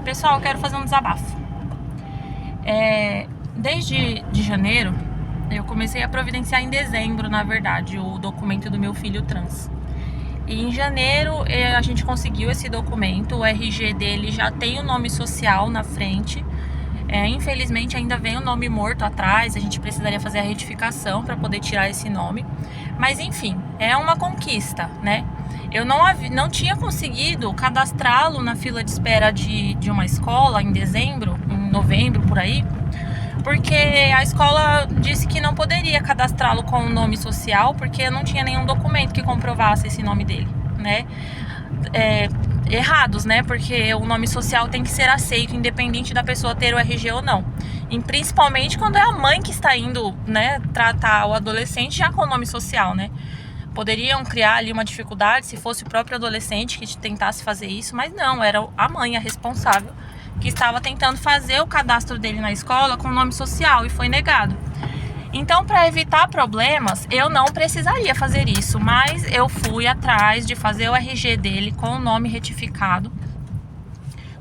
Pessoal, eu quero fazer um desabafo. Desde janeiro, eu comecei a providenciar em dezembro, na verdade, o documento do meu filho trans. E em janeiro a gente conseguiu esse documento, o RG dele já tem o nome social na frente. Infelizmente ainda vem o nome morto atrás, a gente precisaria fazer a retificação para poder tirar esse nome. Mas enfim, é uma conquista, né? Eu não tinha conseguido cadastrá-lo na fila de espera de uma escola em dezembro, em novembro, por aí, porque a escola disse que não poderia cadastrá-lo com o nome social, porque não tinha nenhum documento que comprovasse esse nome dele, né? Errados, né? Porque o nome social tem que ser aceito, independente da pessoa ter o RG ou não. E principalmente quando é a mãe que está indo, né, tratar o adolescente já com o nome social, né? Poderiam criar ali uma dificuldade se fosse o próprio adolescente que tentasse fazer isso, mas não, era a mãe a responsável que estava tentando fazer o cadastro dele na escola com o nome social e foi negado. Então, para evitar problemas, eu não precisaria fazer isso, mas eu fui atrás de fazer o RG dele com o nome retificado.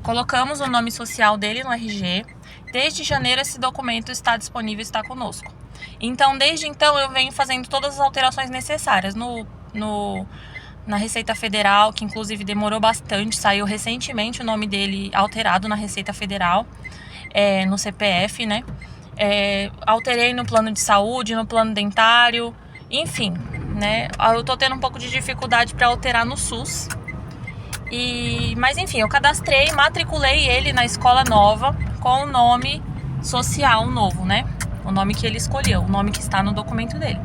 Colocamos o nome social dele no RG. Desde janeiro esse documento está disponível, está conosco. Então, desde então, eu venho fazendo todas as alterações necessárias na Receita Federal, que inclusive demorou bastante, saiu recentemente o nome dele alterado na Receita Federal, no CPF, né? Alterei no plano de saúde, no plano dentário, enfim, né? Eu tô tendo um pouco de dificuldade para alterar no SUS. Mas enfim, eu cadastrei, matriculei ele na escola nova com o nome social novo, né? O nome que ele escolheu, o nome que está no documento dele.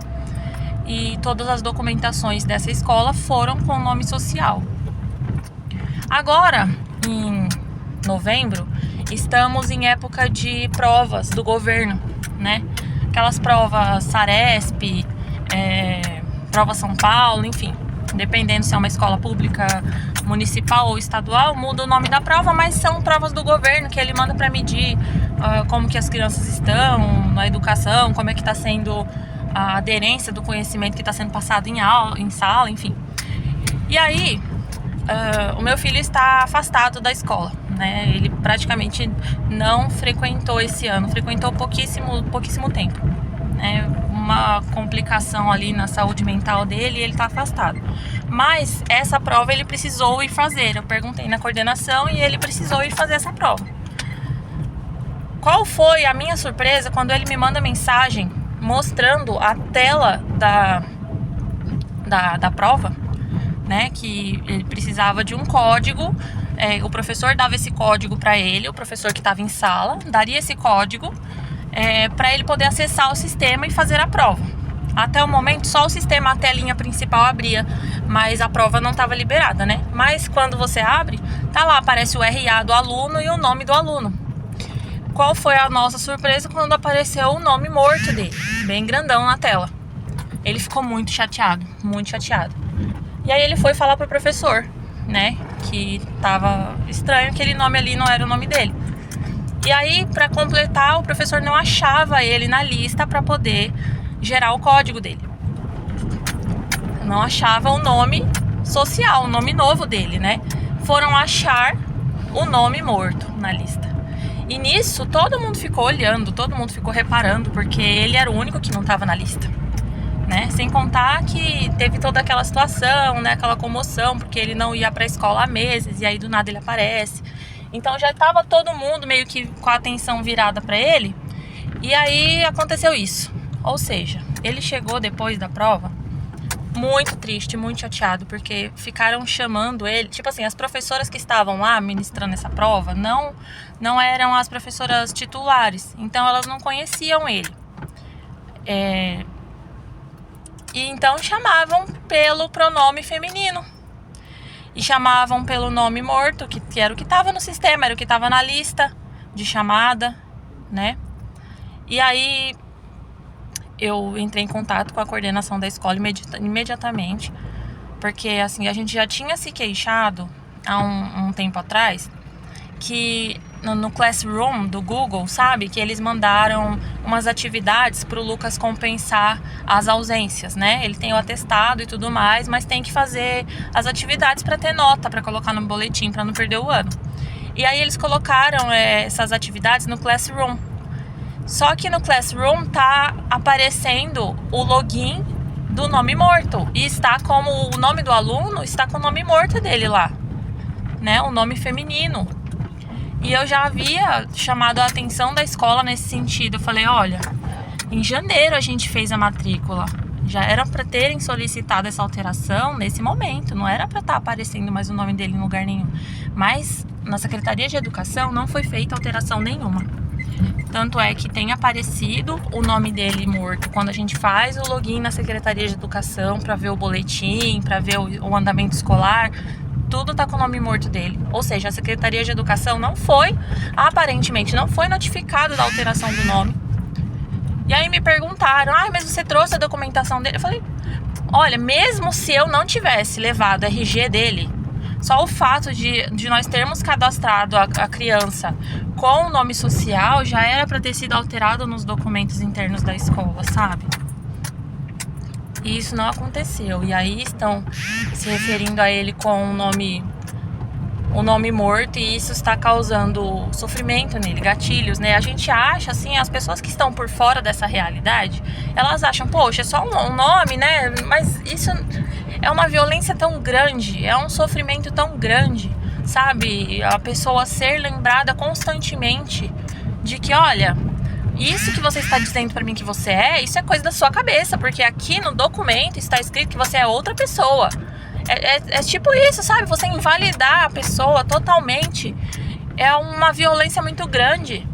E todas as documentações dessa escola foram com o nome social. Agora, em novembro, estamos em época de provas do governo, né? Aquelas provas Saresp, prova São Paulo, enfim. Dependendo se é uma escola pública, municipal ou estadual, muda o nome da prova, mas são provas do governo que ele manda para medir como que as crianças estão na educação, como é que está sendo a aderência do conhecimento que está sendo passado em aula, em sala, enfim. E aí, o meu filho está afastado da escola, né? Ele praticamente não frequentou esse ano, frequentou pouquíssimo tempo. Uma complicação ali na saúde mental dele e ele está afastado. Mas essa prova ele precisou ir fazer. Eu perguntei na coordenação e ele precisou ir fazer essa prova. Qual foi a minha surpresa quando ele me manda mensagem mostrando a tela da prova, né? Que ele precisava de um código. O professor dava esse código para ele, o professor que estava em sala daria esse código para ele poder acessar o sistema e fazer a prova. Até o momento só o sistema, a telinha principal abria, mas a prova não estava liberada, né? Mas quando você abre, tá lá, aparece o RA do aluno e o nome do aluno. Qual foi a nossa surpresa quando apareceu o nome morto dele, bem grandão na tela. Ele ficou muito chateado, muito chateado. E aí ele foi falar pro professor, né, que tava estranho, aquele nome ali não era o nome dele. E aí, para completar, o professor não achava ele na lista para poder gerar o código dele. Não achava o nome social, o nome novo dele, né? Foram achar o nome morto na lista. E nisso, todo mundo ficou olhando, todo mundo ficou reparando, porque ele era o único que não estava na lista, né? Sem contar que teve toda aquela situação, né? Aquela comoção, porque ele não ia para a escola há meses, e aí do nada ele aparece. Então já estava todo mundo meio que com a atenção virada para ele. E aí aconteceu isso. Ou seja, ele chegou depois da prova muito triste, muito chateado, porque ficaram chamando ele. Tipo assim, as professoras que estavam lá ministrando essa prova não eram as professoras titulares. Então elas não conheciam ele. E então chamavam pelo pronome feminino. E chamavam pelo nome morto, que era o que estava no sistema, era o que estava na lista de chamada, né? E aí eu entrei em contato com a coordenação da escola imediatamente, porque assim, a gente já tinha se queixado há um tempo atrás que no Classroom do Google, sabe? Que eles mandaram umas atividades pro Lucas compensar as ausências, né? Ele tem o atestado e tudo mais, mas tem que fazer as atividades para ter nota, para colocar no boletim, para não perder o ano. E aí eles colocaram essas atividades no Classroom. Só que no Classroom tá aparecendo o login do nome morto. E está como o nome do aluno, está com o nome morto dele lá, né? O nome feminino. E eu já havia chamado a atenção da escola nesse sentido. Eu falei, olha, em janeiro a gente fez a matrícula. Já era para terem solicitado essa alteração nesse momento. Não era para estar aparecendo mais o nome dele em lugar nenhum. Mas na Secretaria de Educação não foi feita alteração nenhuma. Tanto é que tem aparecido o nome dele morto quando a gente faz o login na Secretaria de Educação para ver o boletim, para ver o andamento escolar. Tudo tá com o nome morto dele. Ou seja, a Secretaria de Educação aparentemente não foi notificada da alteração do nome. E aí me perguntaram, mas você trouxe a documentação dele? Eu falei, olha, mesmo se eu não tivesse levado o RG dele, só o fato de nós termos cadastrado a criança com o nome social já era para ter sido alterado nos documentos internos da escola, sabe? E isso não aconteceu. E aí estão se referindo a ele com o nome morto, e isso está causando sofrimento nele, gatilhos, né? A gente acha, assim, as pessoas que estão por fora dessa realidade, elas acham, poxa, é só um nome, né? Mas isso é uma violência tão grande, é um sofrimento tão grande, sabe? A pessoa ser lembrada constantemente de que, olha, isso que você está dizendo pra mim que você isso é coisa da sua cabeça, porque aqui no documento está escrito que você é outra pessoa. É tipo isso, sabe? Você invalidar a pessoa totalmente é uma violência muito grande.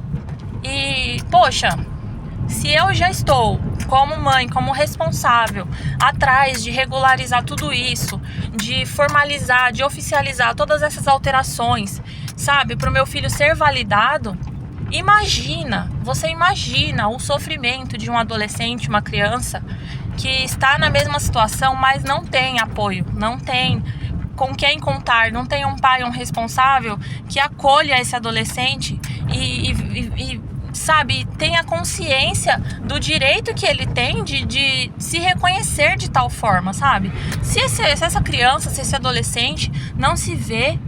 E, poxa, se eu já estou, como mãe, como responsável, atrás de regularizar tudo isso, de formalizar, de oficializar todas essas alterações, sabe? Para o meu filho ser validado, você imagina o sofrimento de um adolescente, uma criança que está na mesma situação, mas não tem apoio, não tem com quem contar, não tem um pai, um responsável que acolha esse adolescente e sabe, tenha consciência do direito que ele tem de se reconhecer de tal forma, sabe? Se essa criança, se esse adolescente não se vê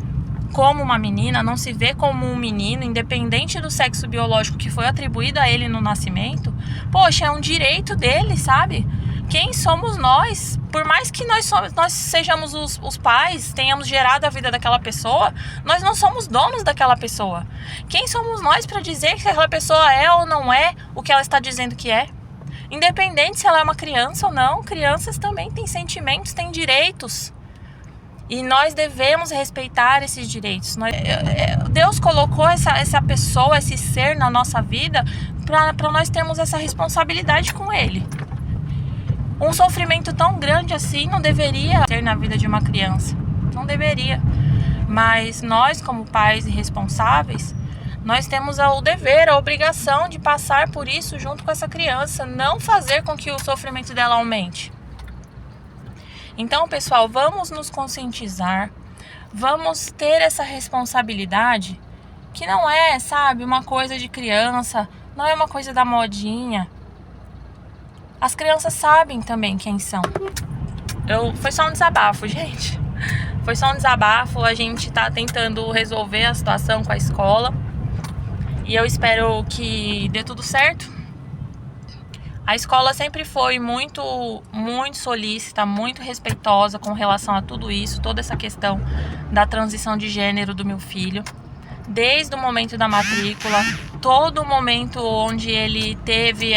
como uma menina, não se vê como um menino, independente do sexo biológico que foi atribuído a ele no nascimento, poxa, é um direito dele, sabe? Quem somos nós? Por mais que nós sejamos os pais, tenhamos gerado a vida daquela pessoa, nós não somos donos daquela pessoa. Quem somos nós para dizer que aquela pessoa é ou não é o que ela está dizendo que é? Independente se ela é uma criança ou não, crianças também têm sentimentos, têm direitos. E nós devemos respeitar esses direitos. Deus colocou essa pessoa, esse ser na nossa vida para nós termos essa responsabilidade com ele. Um sofrimento tão grande assim não deveria ter na vida de uma criança. Não deveria. Mas nós, como pais e responsáveis, nós temos o dever, a obrigação de passar por isso junto com essa criança. Não fazer com que o sofrimento dela aumente. Então, pessoal, vamos nos conscientizar. Vamos ter essa responsabilidade que não é, sabe, uma coisa de criança. Não é uma coisa da modinha. As crianças sabem também quem são. Foi só um desabafo, gente. Foi só um desabafo. A gente tá tentando resolver a situação com a escola. E eu espero que dê tudo certo. A escola sempre foi muito solícita, muito respeitosa com relação a tudo isso, toda essa questão da transição de gênero do meu filho. Desde o momento da matrícula, todo o momento onde ele teve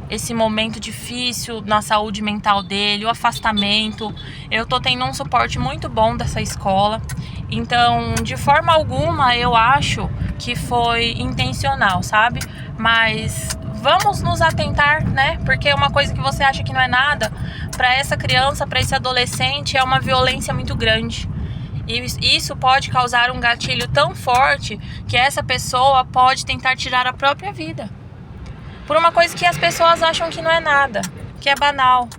esse momento difícil na saúde mental dele, o afastamento. Eu tô tendo um suporte muito bom dessa escola. Então, de forma alguma, eu acho que foi intencional, sabe? Mas vamos nos atentar, né? Porque uma coisa que você acha que não é nada, para essa criança, para esse adolescente, é uma violência muito grande. E isso pode causar um gatilho tão forte que essa pessoa pode tentar tirar a própria vida. Por uma coisa que as pessoas acham que não é nada, que é banal.